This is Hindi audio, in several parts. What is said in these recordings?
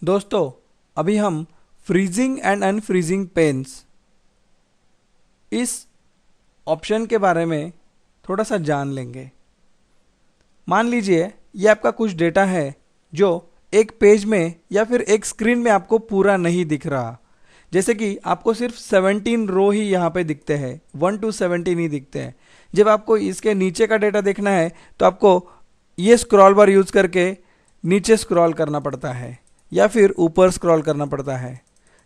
दोस्तों, अभी हम फ्रीजिंग एंड अनफ्रीजिंग पेन्स इस ऑप्शन के बारे में थोड़ा सा जान लेंगे। मान लीजिए ये आपका कुछ डेटा है जो एक पेज में या फिर एक स्क्रीन में आपको पूरा नहीं दिख रहा। जैसे कि आपको सिर्फ 17 रो ही यहाँ पे दिखते हैं, 1 to 17 ही दिखते हैं। जब आपको इसके नीचे का डेटा देखना है तो आपको ये स्क्रॉल बार यूज करके नीचे स्क्रॉल करना पड़ता है या फिर ऊपर स्क्रॉल करना पड़ता है,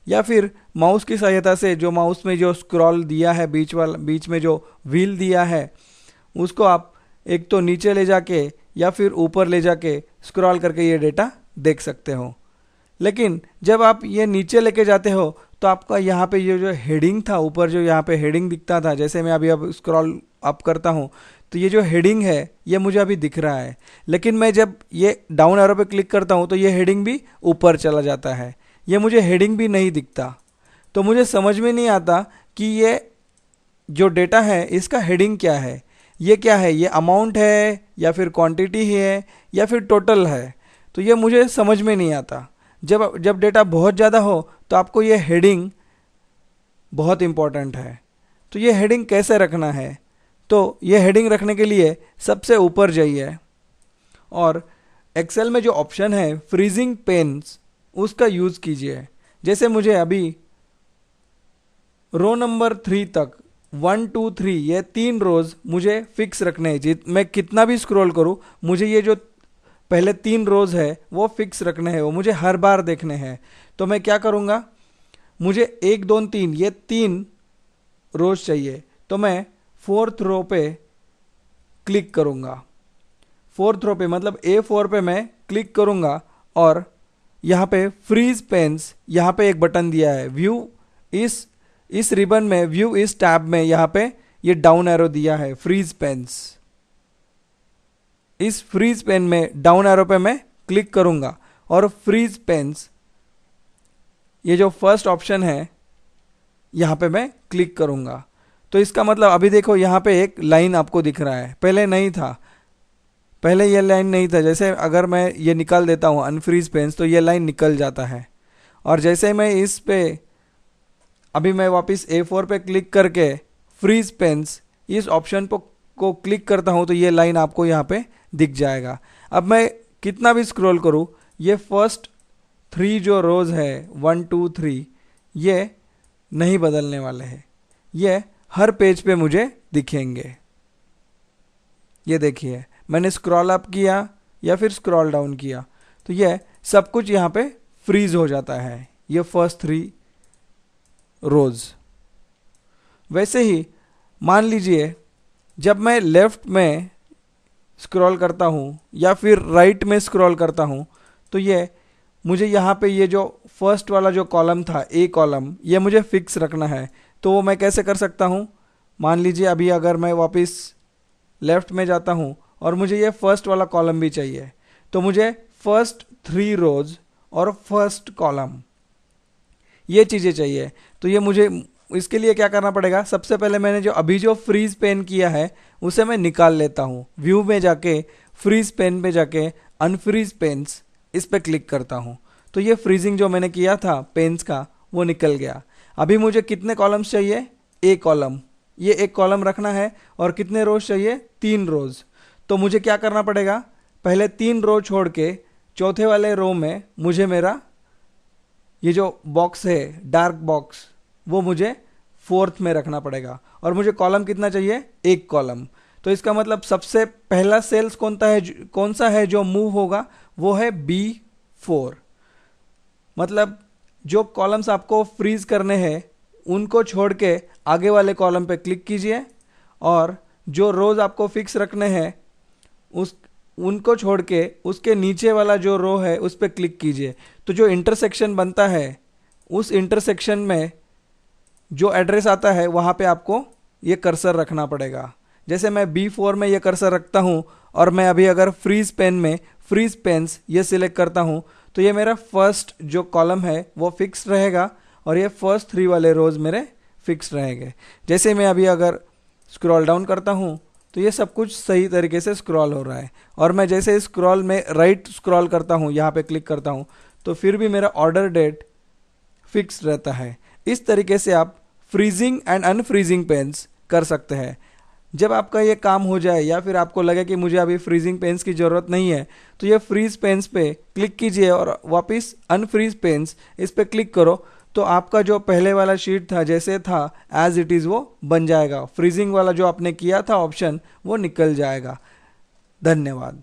या फिर माउस की सहायता से जो माउस में जो स्क्रॉल दिया है, बीच में जो व्हील दिया है उसको आप एक तो नीचे ले जाके या फिर ऊपर ले जाके स्क्रॉल करके ये डेटा देख सकते हो। लेकिन जब आप ये नीचे लेके जाते हो तो आपका यहाँ पे ये जो हेडिंग था, ऊपर जो यहाँ पे हेडिंग दिखता था, जैसे मैं अभी अब स्क्रॉल अप करता हूँ तो ये जो हेडिंग है ये मुझे अभी दिख रहा है। लेकिन मैं जब ये डाउन एरो पे क्लिक करता हूँ तो ये हेडिंग भी ऊपर चला जाता है, ये मुझे हेडिंग भी नहीं दिखता। तो मुझे समझ में नहीं आता कि ये जो डेटा है इसका हेडिंग क्या है, ये क्या है, ये अमाउंट है या फिर क्वांटिटी है या फिर टोटल है। तो ये मुझे समझ में नहीं आता। जब जब डेटा बहुत ज़्यादा हो तो आपको ये हेडिंग बहुत इम्पोर्टेंट है। तो ये हेडिंग कैसे रखना है? तो ये हेडिंग रखने के लिए सबसे ऊपर जाइए और एक्सेल में जो ऑप्शन है फ्रीजिंग पेन्स उसका यूज़ कीजिए। जैसे मुझे अभी रो नंबर 3 तक 1 2 3 ये 3 रोज मुझे फिक्स रखने हैं। मैं कितना भी स्क्रॉल करूं मुझे ये जो पहले 3 रोज है वो फिक्स रखने हैं, वो मुझे हर बार देखने हैं। तो मैं क्या करूंगा, मुझे 1 2 3 ये 3 रोज चाहिए तो मैं 4th रो पे क्लिक करूंगा। 4th रो पे मतलब A4 पे मैं क्लिक करूंगा और यहाँ पे फ्रीज पेन्स, यहाँ पे एक बटन दिया है व्यू। इस रिबन में व्यू इस टैब में यहाँ पे ये डाउन एरो दिया है फ्रीज पेन्स। इस फ्रीज पेन में डाउन एरो पे मैं क्लिक करूंगा और फ्रीज पेन्स ये जो फर्स्ट ऑप्शन है यहाँ पे मैं क्लिक करूंगा। तो इसका मतलब अभी देखो यहाँ पे एक लाइन आपको दिख रहा है, पहले नहीं था, पहले ये लाइन नहीं था। जैसे अगर मैं ये निकाल देता हूँ अनफ्रीज पेन्स तो ये लाइन निकल जाता है। और जैसे मैं इस पे अभी मैं वापस A4 पे क्लिक करके फ्रीज पेन्स इस ऑप्शन को क्लिक करता हूँ तो ये लाइन आपको यहाँ पे दिख जाएगा। अब मैं कितना भी स्क्रॉल करूँ ये फर्स्ट 3 जो रोज है 1 2 3 ये नहीं बदलने वाले हैं, ये हर पेज पे मुझे दिखेंगे। ये देखिए मैंने स्क्रॉल अप किया या फिर स्क्रॉल डाउन किया तो ये सब कुछ यहाँ पे फ्रीज हो जाता है, ये फर्स्ट 3 रोज। वैसे ही मान लीजिए जब मैं लेफ्ट में स्क्रॉल करता हूँ या फिर राइट में स्क्रॉल करता हूँ तो ये मुझे यहाँ पे ये जो फर्स्ट वाला जो कॉलम था ए कॉलम ये मुझे फिक्स रखना है। तो वो मैं कैसे कर सकता हूँ, मान लीजिए अभी अगर मैं वापस लेफ्ट में जाता हूँ और मुझे ये फर्स्ट वाला कॉलम भी चाहिए तो मुझे फर्स्ट 3 रोज और फर्स्ट कॉलम ये चीज़ें चाहिए। तो ये मुझे इसके लिए क्या करना पड़ेगा, सबसे पहले मैंने जो अभी जो फ्रीज पेन किया है उसे मैं निकाल लेता हूँ। व्यू में जाके फ्रीज पेन पे जाके अनफ्रीज पेन्स इस पे क्लिक करता हूँ तो ये फ्रीजिंग जो मैंने किया था पेन्स का वो निकल गया। अभी मुझे कितने कॉलम्स चाहिए, ए कॉलम, ये एक कॉलम रखना है और कितने रोज चाहिए, 3 रोज। तो मुझे क्या करना पड़ेगा, पहले 3 रो छोड़ के चौथे वाले रो में मुझे मेरा ये जो बॉक्स है डार्क बॉक्स वो मुझे 4th में रखना पड़ेगा। और मुझे कॉलम कितना चाहिए, एक कॉलम। तो इसका मतलब सबसे पहला सेल्स कौन सा है जो मूव होगा, वो है B4। मतलब जो कॉलम्स आपको फ्रीज करने हैं उनको छोड़ के आगे वाले कॉलम पे क्लिक कीजिए और जो रोज आपको फिक्स रखने हैं उनको छोड़ के उसके नीचे वाला जो रो है उस पर क्लिक कीजिए। तो जो इंटरसेक्शन बनता है उस इंटरसेक्शन में जो एड्रेस आता है वहाँ पे आपको ये कर्सर रखना पड़ेगा। जैसे मैं B4 में ये कर्सर रखता हूँ और मैं अभी अगर फ्रीज पेन में फ्रीज पेन्स ये सिलेक्ट करता हूँ तो ये मेरा फर्स्ट जो कॉलम है वो फिक्स रहेगा और ये फर्स्ट 3 वाले रोज मेरे फिक्स रहेंगे। जैसे मैं अभी अगर स्क्रॉल डाउन करता हूँ तो ये सब कुछ सही तरीके से स्क्रॉल हो रहा है। और मैं जैसे स्क्रॉल में राइट स्क्रॉल करता हूँ, यहाँ पे क्लिक करता हूँ तो फिर भी मेरा ऑर्डर डेट फिक्स रहता है। इस तरीके से आप फ्रीजिंग एंड अनफ्रीजिंग पेन्स कर सकते हैं। जब आपका ये काम हो जाए या फिर आपको लगे कि मुझे अभी फ्रीजिंग पेन्स की ज़रूरत नहीं है, तो ये फ्रीज पेन्स पे क्लिक कीजिए और वापस अनफ्रीज पेन्स इस पे क्लिक करो, तो आपका जो पहले वाला शीट था जैसे था एज इट इज़ वो बन जाएगा। फ्रीजिंग वाला जो आपने किया था ऑप्शन वो निकल जाएगा। धन्यवाद।